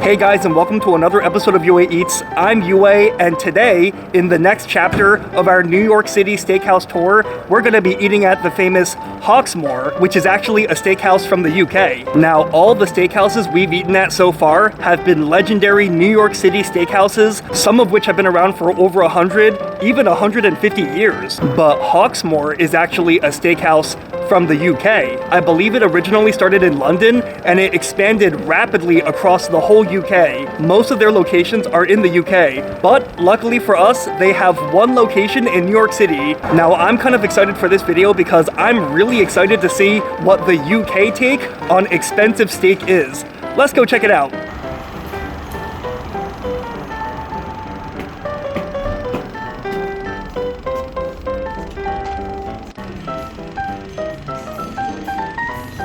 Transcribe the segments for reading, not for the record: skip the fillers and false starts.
Hey guys, and welcome to another episode of UA Eats. I'm UA, and today, in the next chapter of our New York City steakhouse tour, we're going to be eating at the famous Hawksmoor, which is actually a steakhouse from the UK. Now, all the steakhouses we've eaten at so far have been legendary New York City steakhouses, some of which have been around for over 100, even 150 years. But Hawksmoor is actually a steakhouse from the UK. I believe it originally started in London, and it expanded rapidly across the whole UK. Most of their locations are in the UK, but luckily for us, they have one location in New York City. Now, I'm kind of excited for this video because I'm really excited to see what the UK take on expensive steak is. Let's go check it out.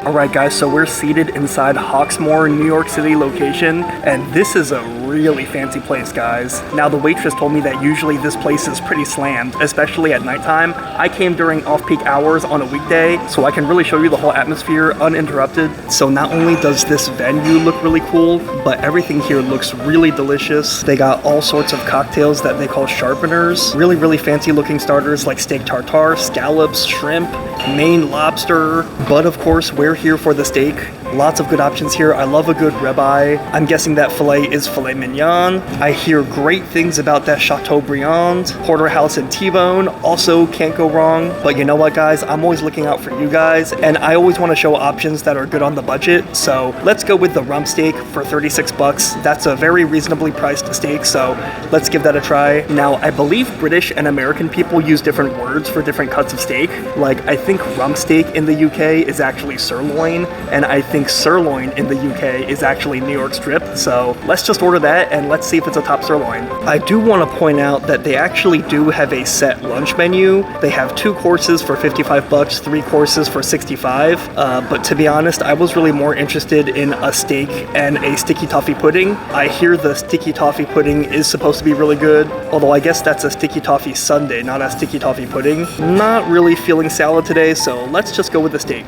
Alright guys, so we're seated inside Hawksmoor New York City location, and this is a really fancy place, guys. Now, the waitress told me that usually this place is pretty slammed, especially at nighttime. I came during off-peak hours on a weekday, so I can really show you the whole atmosphere uninterrupted. So not only does this venue look really cool, but everything here looks really delicious. They got all sorts of cocktails that they call sharpeners, really fancy looking starters like steak tartare, scallops, shrimp, Maine lobster, but of course we're here for the steak. Lots of good options here. I love a good ribeye. I'm guessing that filet is filet mignon. I hear great things about that Chateaubriand, porterhouse, and T-bone. Also can't go wrong. But you know what, guys? I'm always looking out for you guys, and I always want to show options that are good on the budget. So let's go with the rump steak for 36 bucks. That's a very reasonably priced steak, so let's give that a try. Now, I believe British and American people use different words for different cuts of steak. Like, I think rump steak in the UK is actually sirloin, and I think sirloin in the UK is actually New York strip, so let's just order that and let's see if it's a top sirloin. I do want to point out that they actually do have a set lunch menu. They have 2 courses for 55 bucks, 3 courses for 65, but to be honest, I was really more interested in a steak and a sticky toffee pudding. I hear the sticky toffee pudding is supposed to be really good, although I guess that's a sticky toffee sundae, not a sticky toffee pudding. Not really feeling salad today, so let's just go with the steak.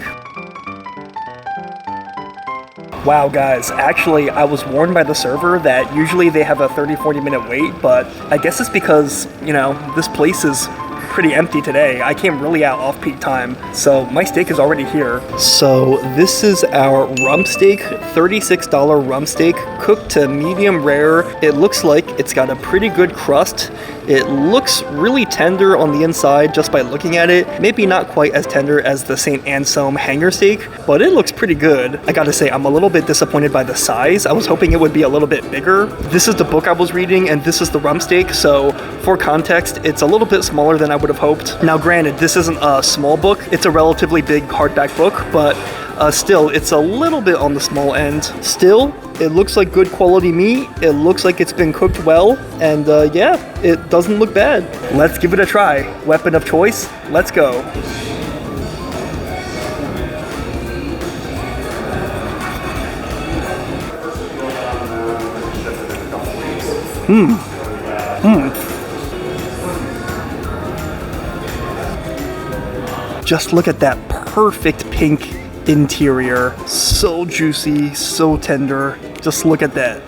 Wow guys, actually I was warned by the server that usually they have a 30-40 minute wait, but I guess it's because, you know, this place is pretty empty today. I came really out off peak time, so my steak is already here. So this is our rump steak, $36 rump steak, cooked to medium rare. It looks like it's got a pretty good crust. It looks really tender on the inside just by looking at it. Maybe not quite as tender as the St. Anselm hanger steak, but it looks pretty good. I gotta say, I'm a little bit disappointed by the size. I was hoping it would be a little bit bigger. This is the book I was reading, and this is the rump steak, so for context, it's a little bit smaller than I would have hoped. Now granted, this isn't a small book, it's a relatively big hardback book, but still, it's a little bit on the small end. Still, it looks like good quality meat, it looks like it's been cooked well, and yeah, it doesn't look bad. Let's give it a try. Weapon of choice, let's go. Just look at that perfect pink interior. So juicy, so tender. Just look at that.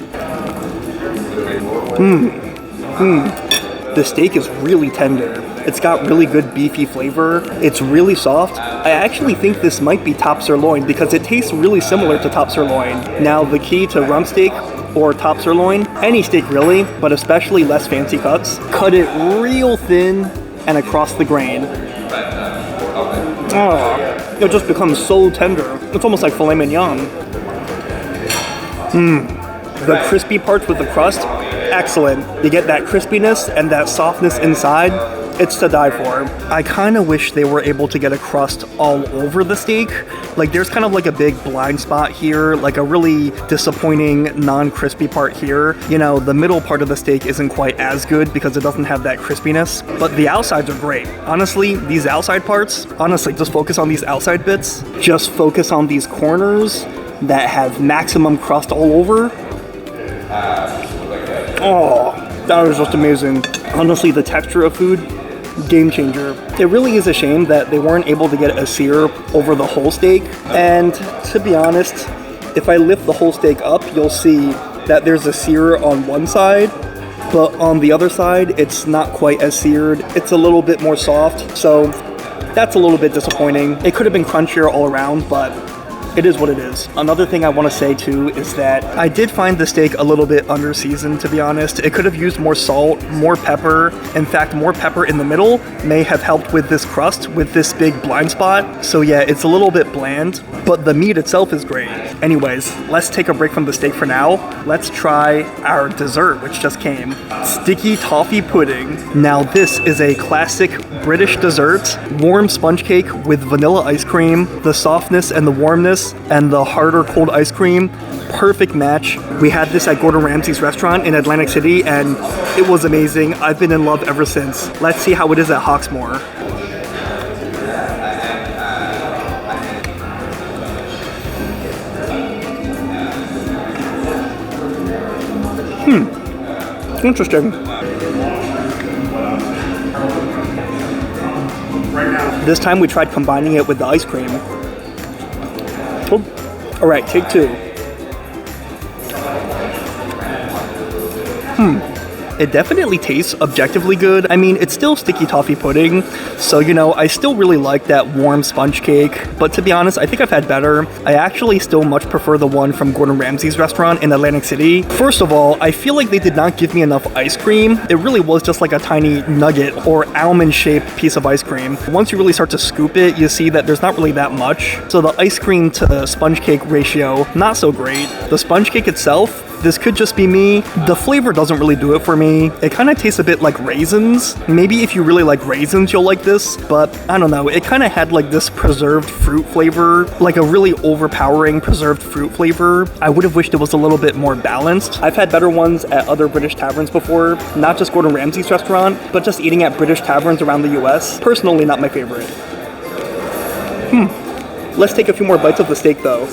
The steak is really tender. It's got really good beefy flavor. It's really soft. I actually think this might be top sirloin because it tastes really similar to top sirloin. Now, the key to rump steak or top sirloin, any steak really, but especially less fancy cuts, cut it real thin and across the grain. Oh, it just becomes so tender. It's almost like filet mignon. The crispy parts with the crust, excellent. You get that crispiness and that softness inside. It's to die for. I kind of wish they were able to get a crust all over the steak. Like, there's kind of like a big blind spot here, like a really disappointing non-crispy part here. You know, the middle part of the steak isn't quite as good because it doesn't have that crispiness, but the outsides are great. Honestly, these outside parts, just focus on these outside bits. Just focus on these corners that have maximum crust all over. Oh, that was just amazing. Honestly, the texture of food, game changer. It really is a shame that they weren't able to get a sear over the whole steak, and to be honest, if I lift the whole steak up, you'll see that there's a sear on one side, but on the other side, it's not quite as seared. It's a little bit more soft, so that's a little bit disappointing. It could have been crunchier all around, but it is what it is. Another thing I want to say too is that I did find the steak a little bit under-seasoned, to be honest. It could have used more salt, more pepper. In fact, more pepper in the middle may have helped with this crust, with this big blind spot. So yeah, it's a little bit bland, but the meat itself is great. Anyways, let's take a break from the steak for now. Let's try our dessert, which just came. Sticky toffee pudding. Now this is a classic British dessert. Warm sponge cake with vanilla ice cream, the softness and the warmness, and the harder cold ice cream. Perfect match. We had this at Gordon Ramsay's restaurant in Atlantic City and it was amazing. I've been in love ever since. Let's see how it is at Hawksmoor. Interesting. This time we tried combining it with the ice cream. All right, take two. It definitely tastes objectively good. I mean, it's still sticky toffee pudding, so you know, I still really like that warm sponge cake, but to be honest, I think I've had better. I actually still much prefer the one from Gordon Ramsay's restaurant in Atlantic City. First of all, I feel like they did not give me enough ice cream. It really was just like a tiny nugget or almond-shaped piece of ice cream. Once you really start to scoop it, you see that there's not really that much. So the ice cream to sponge cake ratio, not so great. The sponge cake itself, this could just be me. The flavor doesn't really do it for me. It kind of tastes a bit like raisins. Maybe if you really like raisins, you'll like this, but I don't know. It kind of had like this preserved fruit flavor, like a really overpowering preserved fruit flavor. I would have wished it was a little bit more balanced. I've had better ones at other British taverns before, not just Gordon Ramsay's restaurant, but just eating at British taverns around the US. Personally, not my favorite. Let's take a few more bites of the steak though.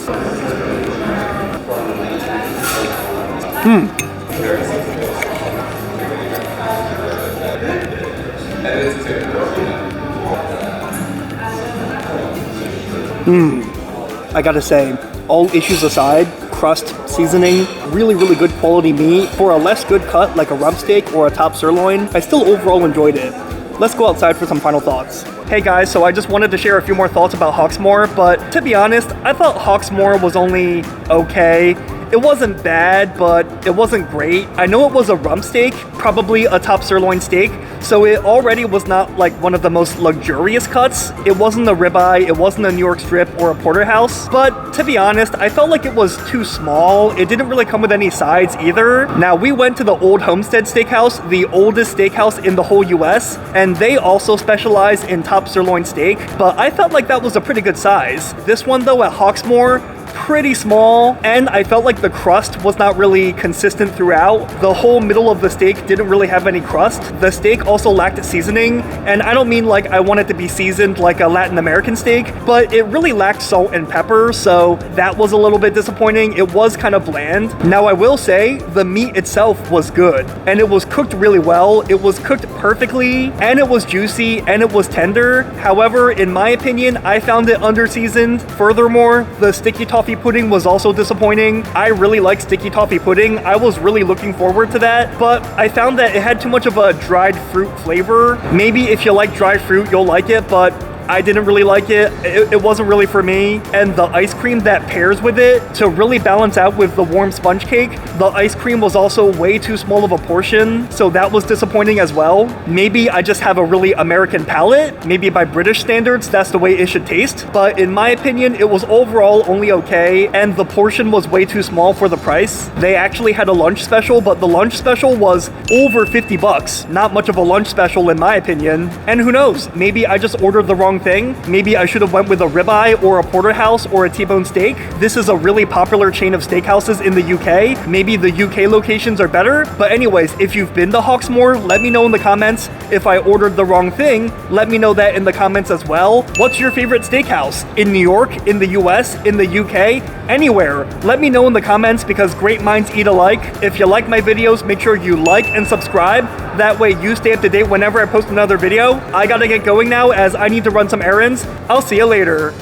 I gotta say, all issues aside, crust, seasoning, really good quality meat. For a less good cut like a rump steak or a top sirloin, I still overall enjoyed it. Let's go outside for some final thoughts. Hey guys, so I just wanted to share a few more thoughts about Hawksmoor, but to be honest, I thought Hawksmoor was only okay. It wasn't bad, but it wasn't great. I know it was a rump steak, probably a top sirloin steak, so it already was not like one of the most luxurious cuts. It wasn't a ribeye, it wasn't a New York strip or a porterhouse, but to be honest, I felt like it was too small. It didn't really come with any sides either. Now, we went to the Old Homestead Steakhouse, the oldest steakhouse in the whole US, and they also specialize in top sirloin steak, but I felt like that was a pretty good size. This one though at Hawksmoor, pretty small, and I felt like the crust was not really consistent throughout. The whole middle of the steak didn't really have any crust. The steak also lacked seasoning, and I don't mean like I want it to be seasoned like a Latin American steak, but it really lacked salt and pepper, so that was a little bit disappointing. It was kind of bland. Now, I will say the meat itself was good, and it was cooked really well. It was cooked perfectly, and it was juicy, and it was tender. However, in my opinion, I found it under-seasoned. Furthermore, the sticky toffee pudding was also disappointing. I really like sticky toffee pudding. I was really looking forward to that, but I found that it had too much of a dried fruit flavor. Maybe if you like dried fruit, you'll like it, but I didn't really like it. It wasn't really for me. And the ice cream that pairs with it to really balance out with the warm sponge cake, the ice cream was also way too small of a portion, so that was disappointing as well. Maybe I just have a really American palate. Maybe by British standards, that's the way it should taste. But in my opinion, it was overall only okay, and the portion was way too small for the price. They actually had a lunch special, but the lunch special was over 50 bucks. Not much of a lunch special in my opinion. And who knows, maybe I just ordered the wrong thing. Maybe I should have went with a ribeye or a porterhouse or a T-bone steak. This is a really popular chain of steakhouses in the UK. Maybe the UK locations are better. But anyways, if you've been to Hawksmoor, let me know in the comments. If I ordered the wrong thing, let me know that in the comments as well. What's your favorite steakhouse? In New York, in the US, in the UK, anywhere? Let me know in the comments because great minds eat alike. If you like my videos, make sure you like and subscribe. That way you stay up to date whenever I post another video. I gotta get going now as I need to run some errands. I'll see you later.